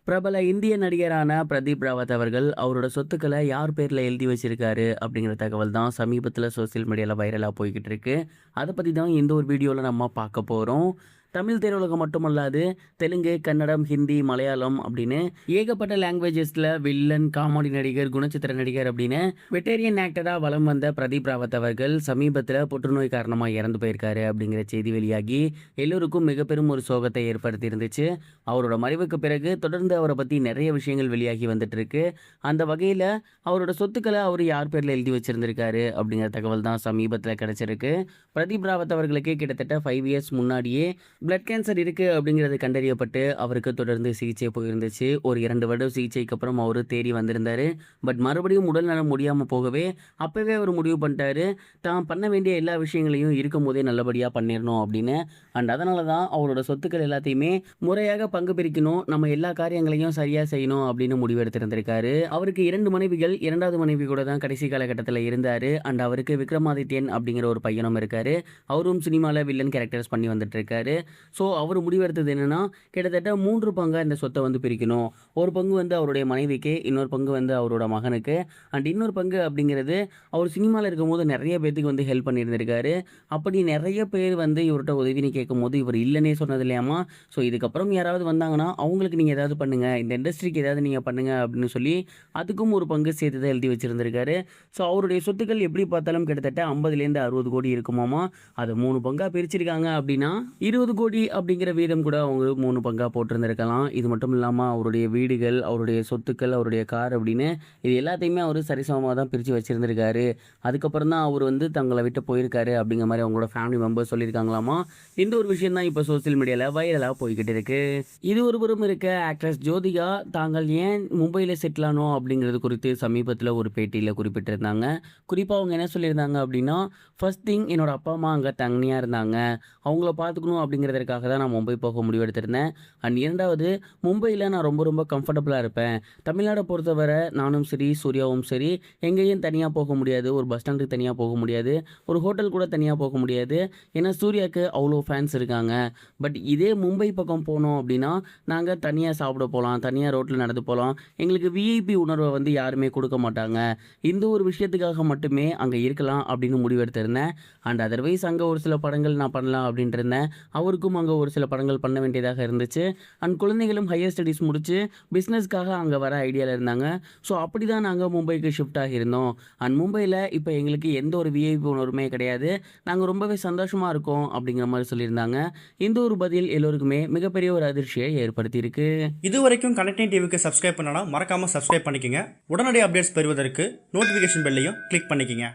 பிரபல இந்திய நடிகரான பிரதீப் ராவத் அவர்கள் அவரோட சொத்துக்களை யார் பேர்ல எழுதி வச்சிருக்காரு அப்படிங்கிற தகவல் தான் சமீபத்தில் சோசியல் மீடியாவில் வைரலாக போய்கிட்டு இருக்கு. அதை பற்றி தான் இந்த ஒரு வீடியோவில் நம்ம பார்க்க போகிறோம். தமிழ் திரையுலகம் மட்டுமல்லாது தெலுங்கு, கன்னடம், ஹிந்தி, மலையாளம் அப்படின்னு ஏகப்பட்ட லாங்குவேஜஸில் வில்லன், காமெடி நடிகர், குணச்சித்திர நடிகர் அப்படின்னு வெட்டேரியன் ஆக்டராக வலம் வந்த பிரதீப் ராவத் அவர்கள் சமீபத்தில் புற்றுநோய் காரணமாக இறந்து போயிருக்காரு அப்படிங்கிற செய்தி வெளியாகி எல்லோருக்கும் மிக பெரும் ஒரு சோகத்தை ஏற்படுத்தி இருந்துச்சு. அவரோட மறைவுக்கு பிறகு தொடர்ந்து அவரை பற்றி நிறைய விஷயங்கள் வெளியாகி வந்துட்டு இருக்கு. அந்த வகையில் அவரோட சொத்துக்களை அவர் யார் பேரில் எழுதி வச்சிருந்திருக்காரு அப்படிங்கிற தகவல் தான் சமீபத்தில் கிடைச்சிருக்கு. பிரதீப் ராவத் அவர்களுக்கு கிட்டத்தட்ட 5 இயர்ஸ் முன்னாடியே பிளட் கேன்சர் இருக்குது அப்படிங்கிறது கண்டறியப்பட்டு அவருக்கு தொடர்ந்து சிகிச்சை போயிருந்துச்சு. ஒரு 2 வருடம் சிகிச்சைக்கு அப்புறம் அவர் தேறி வந்திருந்தார். பட் மறுபடியும் உடல் நலம் முடியாமல் போகவே அப்போவே அவர் முடிவு பண்ணிட்டாரு, தான் பண்ண வேண்டிய எல்லா விஷயங்களையும் இருக்கும் போதே நல்லபடியாக பண்ணிடணும் அப்படின்னு. அண்ட் அதனால தான் அவரோட சொத்துக்கள் எல்லாத்தையுமே முறையாக பங்கு பிரிக்கணும், நம்ம எல்லா காரியங்களையும் சரியாக செய்யணும் அப்படின்னு முடிவெடுத்திருந்திருக்காரு. அவருக்கு 2 மனைவிகள், 2வது மனைவி கூட தான் கடைசி காலகட்டத்தில் இருந்தார். அண்ட் அவருக்கு விக்ரமாதித்யன் அப்படிங்கிற ஒரு பையனும் இருக்கார். அவரும் சினிமாவில் வில்லன் கேரக்டர்ஸ் பண்ணி வந்துட்டு இருக்காரு. ஸோ அவர் முடிவெடுத்தது என்னென்னா, கிட்டத்தட்ட 3 பங்காக இந்த சொத்தை வந்து பிரிக்கணும். ஒரு பங்கு வந்து அவருடைய மனைவிக்கு, இன்னொரு பங்கு வந்து அவரோட மகனுக்கு, அண்ட் இன்னொரு பங்கு அப்படிங்கிறது அவர் சினிமாவில் இருக்கும்போது நிறைய பேத்துக்கு வந்து ஹெல்ப் பண்ணியிருந்திருக்காரு. அப்படி நிறைய பேர் வந்து இவர்கிட்ட உதவின்னு கேட்கும்போது இவர் இல்லைன்னே சொன்னது இல்லையாமா. ஸோ இதுக்கப்புறம் யாராவது வந்தாங்கன்னா அவங்களுக்கு நீங்கள் ஏதாவது பண்ணுங்கள், இந்த இண்டஸ்ட்ரிக்கு ஏதாவது நீங்கள் பண்ணுங்கள் அப்படின்னு சொல்லி அதுக்கும் ஒரு பங்கு சேர்த்து தான் எழுதி வச்சுருந்துருக்காரு. ஸோ அவருடைய சொத்துக்கள் எப்படி பார்த்தாலும் கிட்டத்தட்ட 50லேருந்து 60 கோடி இருக்குமாமா. அதை 3 பங்காக பிரிச்சிருக்காங்க அப்படின்னா 20 கோடி அப்படிங்கிற வீதம் கூட அவங்க 3 பங்காக போட்டிருந்திருக்கலாம். இது மட்டும் இல்லாமல் அவருடைய வீடுகள், அவருடைய சொத்துக்கள், அவருடைய கார் அப்படின்னு இது எல்லாத்தையுமே அவர் சரிசமமாக தான் பிரித்து வச்சுருந்துருக்காரு. அதுக்கப்புறம் தான் அவர் வந்து தங்களை விட்டு போயிருக்காரு அப்படிங்கிற மாதிரி அவங்களோட ஃபேமிலி மெம்பர்ஸ் சொல்லியிருக்காங்களாமா. இந்த ஒரு விஷயம் தான் இப்போ சோசியல் மீடியாவில் வைரலாக போய்கிட்டு இருக்கு. இது ஒரு புறம் இருக்க, ஆக்ட்ரஸ் ஜோதிகா தாங்கள் ஏன் மும்பையில் செட்டில் ஆனோம் அப்படிங்கிறது குறித்து சமீபத்தில் ஒரு பேட்டியில் குறிப்பிட்டிருந்தாங்க. குறிப்பாக அவங்க என்ன சொல்லியிருந்தாங்க அப்படின்னா, ஃபர்ஸ்ட் திங் என்னோட அப்பா அம்மா அங்கே தனியாக இருந்தாங்க, அவங்கள பார்த்துக்கணும் அப்படிங்கிறதுக்காக தான் நான் மும்பை போக முடிவெடுத்திருந்தேன். அண்ட் 2வது, மும்பையில் நான் ரொம்ப ரொம்ப கம்ஃபர்டபுளாக இருப்பேன். தமிழ்நாடை பொறுத்தவரை நானும் சரி, சூர்யாவும் சரி, எங்கேயும் தனியாக போக முடியாது, ஒரு பஸ் ஸ்டாண்டுக்கு தனியாக போக முடியாது, ஒரு ஹோட்டல் கூட தனியாக போக முடியாது. ஏன்னா சூர்யாவுக்கு அவ்வளோ ஃபேன்ஸ் இருக்காங்க. பட் இதே மும்பை பக்கம் போனோம் அப்படின்னா நாங்கள் தனியாக சாப்பிட போகலாம், தனியாக ரோட்டில் நடந்து போகலாம், எங்களுக்கு விஐபி உணர்வை வந்து யாருமே கொடுக்க மாட்டாங்க. இந்த ஒரு விஷயத்துக்காக மட்டுமே அங்கே இருக்கலாம் அப்படின்னு முடிவெடுத்திருந்தேன். அண்ட் அதர்வைஸ் அங்கே ஒரு சில படங்கள் நான் பண்ணலாம் அப்படின்ட்டு இருந்தேன். அவருக்கும் அங்கே ஒரு சில படங்கள் பண்ண வேண்டியதாக இருந்துச்சு. அண்ட் குழந்தைகளும் ஹையர் ஸ்டடீஸ் முடித்து பிஸ்னஸ்க்காக அங்கே வர ஐடியாவில் இருந்தாங்க. ஸோ அப்படி தான் நாங்கள் மும்பைக்கு ஷிஃப்ட் ஆகியிருந்தோம். அண்ட் மும்பையில் இப்போ எங்களுக்கு எந்த ஒரு விஐபி உணர்வுமே கிடையாது, நாங்கள் ரொம்பவே சந்தோஷமாக இருக்கோம் அப்படிங்கிற மாதிரி சொல்லியிருந்தாங்க. இந்த ஒரு பதில் எல்லோருக்குமே மிகப்பெரிய ஒரு அதிர்ச்சியை ஏற்படுத்தியிருக்கு. இது வரைக்கும் கனெக்டிங் டிவிக்கு சப்ஸ்கிரைப் பண்ணனா மறக்காமல் சப்ஸ்கிரைப் பண்ணிக்கங்க. உடனடி அப்டேட்ஸ் பெறுவதற்கு நோட்டிஃபிகேஷன் பெல்லையும் கிளிக் பண்ணிக்கங்க.